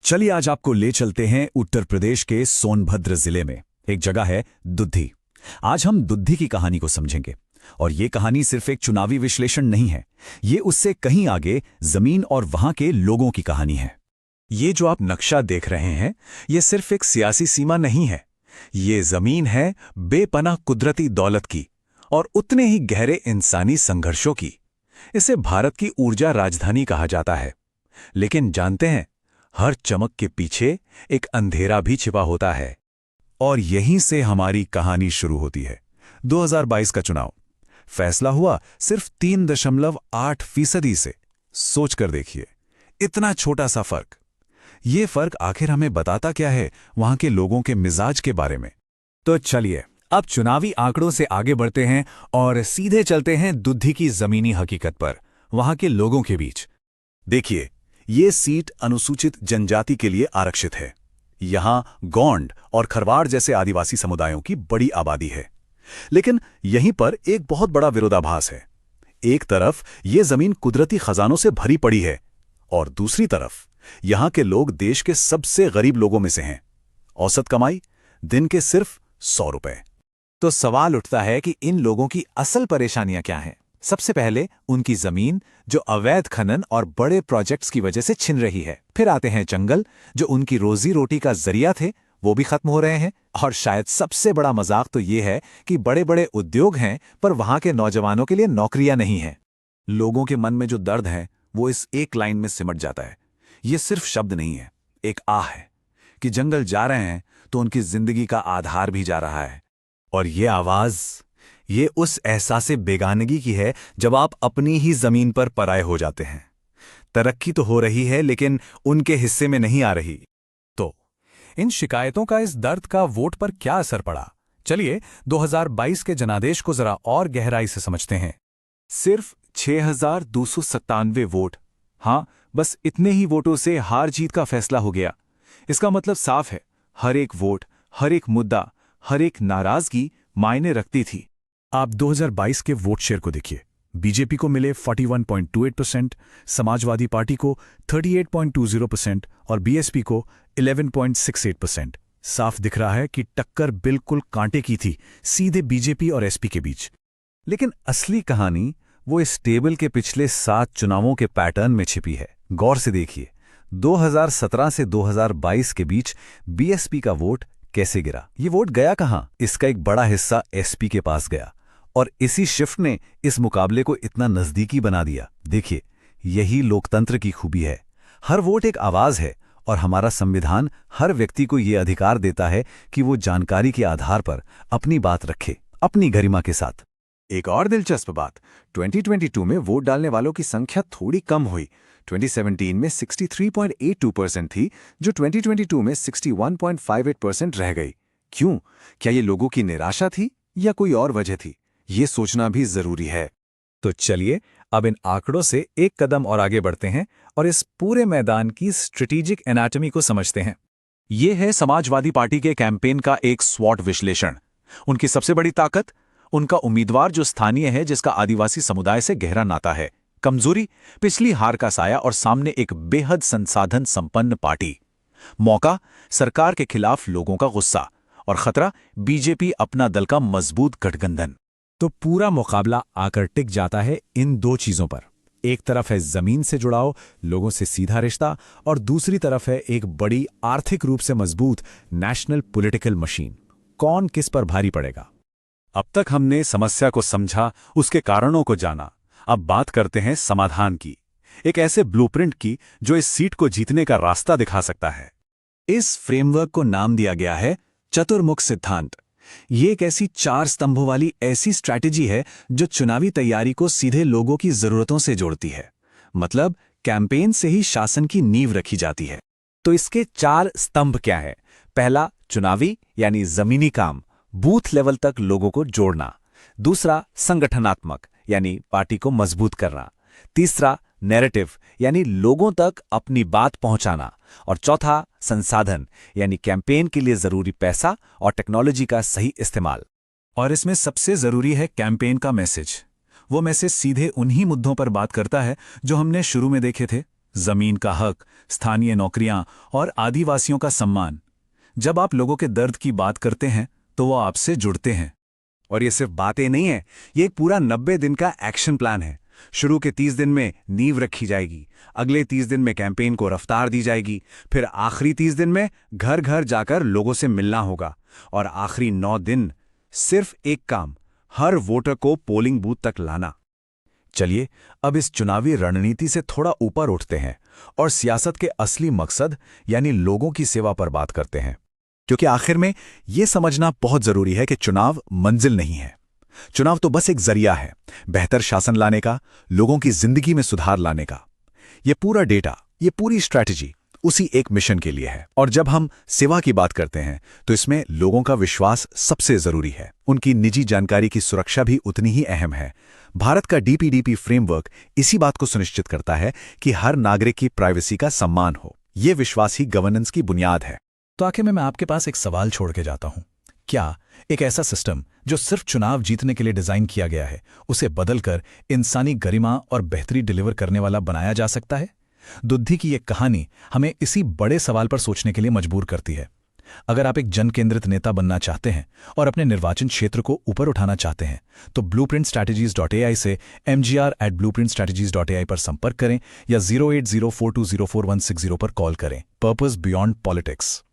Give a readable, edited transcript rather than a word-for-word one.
चलिए आज आपको ले चलते हैं उत्तर प्रदेश के सोनभद्र जिले में। एक जगह है दुद्धी। आज हम दुद्धी की कहानी को समझेंगे और ये कहानी सिर्फ एक चुनावी विश्लेषण नहीं है, ये उससे कहीं आगे जमीन और वहां के लोगों की कहानी है। ये जो आप नक्शा देख रहे हैं, ये सिर्फ एक सियासी सीमा नहीं है। ये जमीन है बेपनाह कुदरती दौलत की और उतने ही गहरे इंसानी संघर्षों की। इसे भारत की ऊर्जा राजधानी कहा जाता है। लेकिन जानते हैं, हर चमक के पीछे एक अंधेरा भी छिपा होता है। और यहीं से हमारी कहानी शुरू होती है। 2022 का चुनाव। फैसला हुआ सिर्फ 3.8% से। सोचकर देखिए, इतना छोटा सा फर्क। ये फर्क आखिर हमें बताता क्या है वहां के लोगों के मिजाज के बारे में? तो चलिए अब चुनावी आंकड़ों से आगे बढ़ते हैं और सीधे चलते हैं दुद्धी की जमीनी हकीकत पर, वहां के लोगों के बीच। देखिए, ये सीट अनुसूचित जनजाति के लिए आरक्षित है। यहां गोंड और खरवाड़ जैसे आदिवासी समुदायों की बड़ी आबादी है। लेकिन यहीं पर एक बहुत बड़ा विरोधाभास है। एक तरफ ये जमीन कुदरती खजानों से भरी पड़ी है और दूसरी तरफ यहां के लोग देश के सबसे गरीब लोगों में से हैं। औसत कमाई दिन के सिर्फ 100 रुपए। तो सवाल उठता है कि इन लोगों की असल परेशानियां क्या हैं? सबसे पहले उनकी जमीन, जो अवैध खनन और बड़े प्रोजेक्ट्स की वजह से छिन रही है। फिर आते हैं जंगल, जो उनकी रोजी रोटी का जरिया थे, वो भी खत्म हो रहे हैं। और शायद सबसे बड़ा मजाक तो ये है कि बड़े बड़े उद्योग हैं, पर वहां के नौजवानों के लिए नौकरियां नहीं हैं। लोगों के मन में जो दर्द है वो इस एक लाइन में सिमट जाता है। ये सिर्फ शब्द नहीं है, एक आह है कि जंगल जा रहे हैं तो उनकी जिंदगी का आधार भी जा रहा है। और ये आवाज, ये उस एहसास बेगानगी की है जब आप अपनी ही जमीन पर पराये हो जाते हैं। तरक्की तो हो रही है लेकिन उनके हिस्से में नहीं आ रही। तो इन शिकायतों का, इस दर्द का वोट पर क्या असर पड़ा? चलिए 2022 के जनादेश को जरा और गहराई से समझते हैं। सिर्फ 6,297 वोट। हाँ, बस इतने ही वोटों से हार जीत का फैसला हो गया। इसका मतलब साफ है, हर एक वोट, हर एक मुद्दा, हर एक नाराजगी मायने रखती थी। आप 2022 के वोट शेयर को देखिए। बीजेपी को मिले 41.28%, समाजवादी पार्टी को 38.20% और बीएसपी को 11.68%। साफ दिख रहा है कि टक्कर बिल्कुल कांटे की थी, सीधे बीजेपी और एसपी के बीच। लेकिन असली कहानी वो इस टेबल के पिछले 7 चुनावों के पैटर्न में छिपी है। गौर से देखिए, 2017 से 2022 के बीच बीएसपी का वोट कैसे गिरा। ये वोट गया कहां? इसका एक बड़ा हिस्सा एसपी के पास गया और इसी शिफ्ट ने इस मुकाबले को इतना नजदीकी बना दिया। देखिए, यही लोकतंत्र की खूबी है। हर वोट एक आवाज है और हमारा संविधान हर व्यक्ति को यह अधिकार देता है कि वो जानकारी के आधार पर अपनी बात रखे, अपनी गरिमा के साथ। एक और दिलचस्प बात, 2022 में वोट डालने वालों की संख्या थोड़ी कम हुई। 2017 में 63.82% थी, जो 2022 में 61.58% रह गई। क्यों? क्या ये लोगों की निराशा थी या कोई और वजह थी? ये सोचना भी जरूरी है। तो चलिए अब इन आंकड़ों से एक कदम और आगे बढ़ते हैं और इस पूरे मैदान की स्ट्रेटेजिक एनाटॉमी को समझते हैं। ये है समाजवादी पार्टी के कैंपेन का एक स्वॉट विश्लेषण। उनकी सबसे बड़ी ताकत, उनका उम्मीदवार जो स्थानीय है, जिसका आदिवासी समुदाय से गहरा नाता है। कमजोरी, पिछली हार का साया और सामने एक बेहद संसाधन संपन्न पार्टी। मौका, सरकार के खिलाफ लोगों का गुस्सा। और खतरा, बीजेपी अपना दल का मजबूत गठबंधन। तो पूरा मुकाबला आकर टिक जाता है इन दो चीजों पर। एक तरफ है जमीन से जुड़ाव, लोगों से सीधा रिश्ता, और दूसरी तरफ है एक बड़ी आर्थिक रूप से मजबूत नेशनल पॉलिटिकल मशीन। कौन किस पर भारी पड़ेगा? अब तक हमने समस्या को समझा, उसके कारणों को जाना। अब बात करते हैं समाधान की, एक ऐसे ब्लूप्रिंट की जो इस सीट को जीतने का रास्ता दिखा सकता है। इस फ्रेमवर्क को नाम दिया गया है चतुर्मुख सिद्धांत। ये एक ऐसी 4 स्तंभों वाली ऐसी स्ट्रैटेजी है जो चुनावी तैयारी को सीधे लोगों की जरूरतों से जोड़ती है। मतलब कैंपेन से ही शासन की नींव रखी जाती है। तो इसके 4 स्तंभ क्या है? पहला, चुनावी यानी जमीनी काम, बूथ लेवल तक लोगों को जोड़ना। दूसरा, संगठनात्मक यानी पार्टी को मजबूत करना। तीसरा, नैरेटिव यानी लोगों तक अपनी बात पहुंचाना। और चौथा, संसाधन यानी कैंपेन के लिए जरूरी पैसा और टेक्नोलॉजी का सही इस्तेमाल। और इसमें सबसे जरूरी है कैंपेन का मैसेज। वो मैसेज सीधे उन्हीं मुद्दों पर बात करता है जो हमने शुरू में देखे थे। जमीन का हक, स्थानीय नौकरियां और आदिवासियों का सम्मान। जब आप लोगों के दर्द की बात करते हैं तो वो आपसे जुड़ते हैं। और ये सिर्फ बातें नहीं है, ये एक पूरा 90 दिन का एक्शन प्लान है। शुरू के 30 दिन में नींव रखी जाएगी, अगले 30 दिन में कैंपेन को रफ्तार दी जाएगी, फिर आखिरी 30 दिन में घर घर जाकर लोगों से मिलना होगा, और आखिरी 9 दिन सिर्फ एक काम, हर वोटर को पोलिंग बूथ तक लाना। चलिए अब इस चुनावी रणनीति से थोड़ा ऊपर उठते हैं और सियासत के असली मकसद यानी लोगों की सेवा पर बात करते हैं। क्योंकि आखिर में यह समझना बहुत जरूरी है कि चुनाव मंजिल नहीं है। चुनाव तो बस एक जरिया है बेहतर शासन लाने का, लोगों की जिंदगी में सुधार लाने का। यह पूरा डेटा, ये पूरी स्ट्रैटेजी उसी एक मिशन के लिए है। और जब हम सेवा की बात करते हैं तो इसमें लोगों का विश्वास सबसे जरूरी है। उनकी निजी जानकारी की सुरक्षा भी उतनी ही अहम है। भारत का डीपीडीपी फ्रेमवर्क इसी बात को सुनिश्चित करता है कि हर नागरिक की प्राइवेसी का सम्मान हो। यह विश्वास ही गवर्नेंस की बुनियाद है। तो आखिर में मैं आपके पास एक सवाल छोड़ के जाता हूं। क्या एक ऐसा सिस्टम जो सिर्फ चुनाव जीतने के लिए डिजाइन किया गया है, उसे बदलकर इंसानी गरिमा और बेहतरी डिलीवर करने वाला बनाया जा सकता है? दुद्धि की यह कहानी हमें इसी बड़े सवाल पर सोचने के लिए मजबूर करती है। अगर आप एक जन केंद्रित नेता बनना चाहते हैं और अपने निर्वाचन क्षेत्र को ऊपर उठाना चाहते हैं तो blueprintstrategies.ai से mgr@blueprintstrategies.ai पर संपर्क करें या 08042041660 पर कॉल करें। Purpose beyond politics.